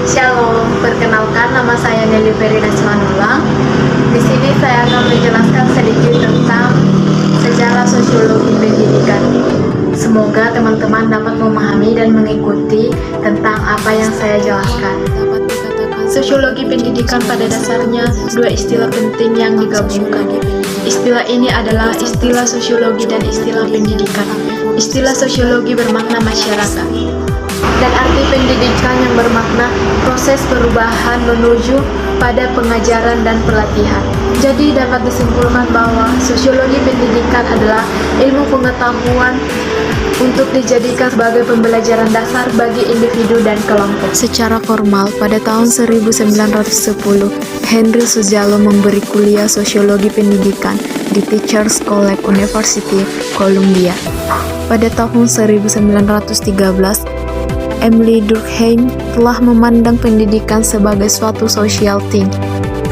Shalom, perkenalkan nama saya Nelly Ferida Simanula. Di sini saya akan menjelaskan sedikit tentang sejarah sosiologi pendidikan. Semoga teman-teman dapat memahami dan mengikuti tentang apa yang saya jelaskan. Sosiologi pendidikan pada dasarnya dua istilah penting yang digabungkan. Istilah ini adalah istilah sosiologi dan istilah pendidikan. Istilah sosiologi bermakna masyarakat, dan arti pendidikan yang bermakna proses perubahan menuju pada pengajaran dan pelatihan. Jadi dapat disimpulkan bahwa sosiologi pendidikan adalah ilmu pengetahuan untuk dijadikan sebagai pembelajaran dasar bagi individu dan kelompok. Secara formal, pada tahun 1910, Henry Suzzallo memberi kuliah sosiologi pendidikan di Teachers College University, Columbia. Pada tahun 1913, Emily Durkheim telah memandang pendidikan sebagai suatu social thing.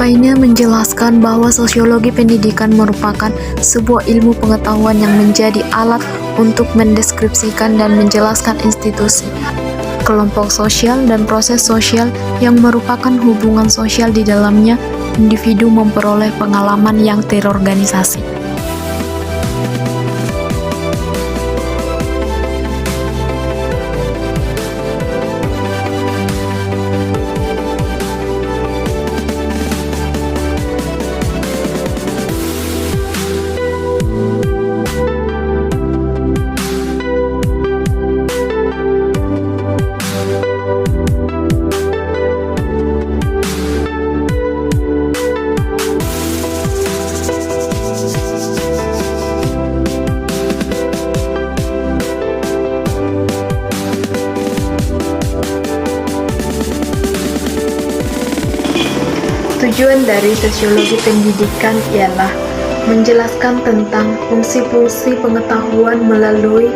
Paine menjelaskan bahwa sosiologi pendidikan merupakan sebuah ilmu pengetahuan yang menjadi alat untuk mendeskripsikan dan menjelaskan institusi, kelompok sosial, dan proses sosial yang merupakan hubungan sosial di dalamnya individu memperoleh pengalaman yang terorganisasi. Tujuan dari sosiologi pendidikan ialah menjelaskan tentang fungsi-fungsi pengetahuan melalui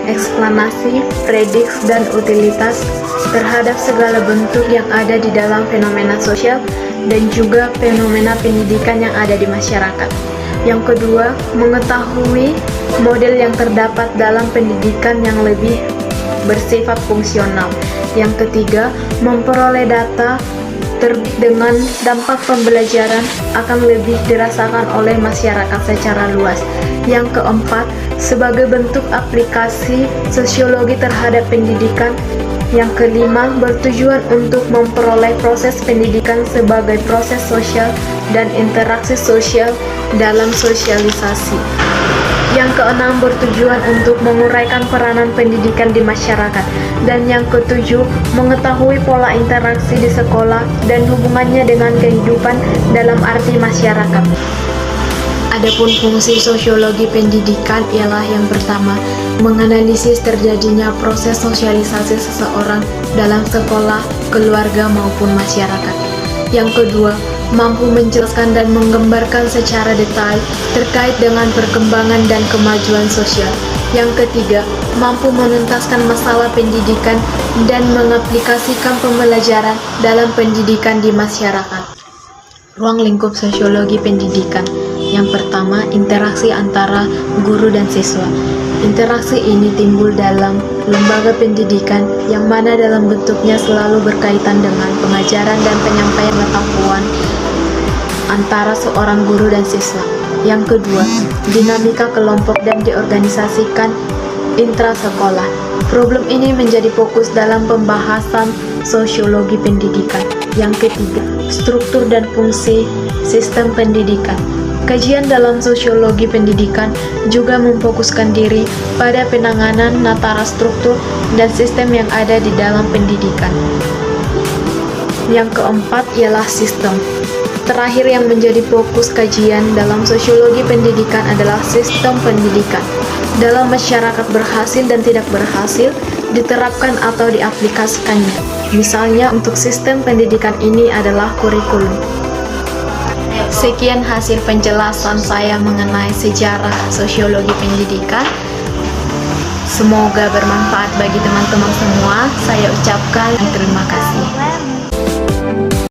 eksplanasi, prediksi, dan utilitas terhadap segala bentuk yang ada di dalam fenomena sosial dan juga fenomena pendidikan yang ada di masyarakat. Yang kedua, mengetahui model yang terdapat dalam pendidikan yang lebih bersifat fungsional. Yang ketiga, memperoleh data dengan dampak pembelajaran akan lebih dirasakan oleh masyarakat secara luas. Yang keempat, sebagai bentuk aplikasi sosiologi terhadap pendidikan. Yang kelima, bertujuan untuk memperoleh proses pendidikan sebagai proses sosial dan interaksi sosial dalam sosialisasi. Yang keenam, bertujuan untuk menguraikan peranan pendidikan di masyarakat. Dan yang ketujuh, mengetahui pola interaksi di sekolah dan hubungannya dengan kehidupan dalam arti masyarakat. Adapun fungsi sosiologi pendidikan ialah yang pertama, menganalisis terjadinya proses sosialisasi seseorang dalam sekolah, keluarga, maupun masyarakat. Yang kedua, mampu menjelaskan dan menggambarkan secara detail terkait dengan perkembangan dan kemajuan sosial. Yang ketiga, mampu menuntaskan masalah pendidikan dan mengaplikasikan pembelajaran dalam pendidikan di masyarakat. Ruang lingkup sosiologi pendidikan. Yang pertama, interaksi antara guru dan siswa. Interaksi ini timbul dalam lembaga pendidikan yang mana dalam bentuknya selalu berkaitan dengan pengajaran dan penyampaian pengetahuan antara seorang guru dan siswa. Yang kedua, dinamika kelompok dan diorganisasikan intrasekolah. Problem ini menjadi fokus dalam pembahasan sosiologi pendidikan. Yang ketiga, struktur dan fungsi sistem pendidikan. Kajian dalam sosiologi pendidikan juga memfokuskan diri pada penanganan antara struktur dan sistem yang ada di dalam pendidikan. Yang keempat ialah sistem. Terakhir yang menjadi fokus kajian dalam sosiologi pendidikan adalah sistem pendidikan. Dalam masyarakat berhasil dan tidak berhasil, diterapkan atau diaplikasikannya. Misalnya untuk sistem pendidikan ini adalah kurikulum. Sekian hasil penjelasan saya mengenai sejarah sosiologi pendidikan. Semoga bermanfaat bagi teman-teman semua. Saya ucapkan terima kasih.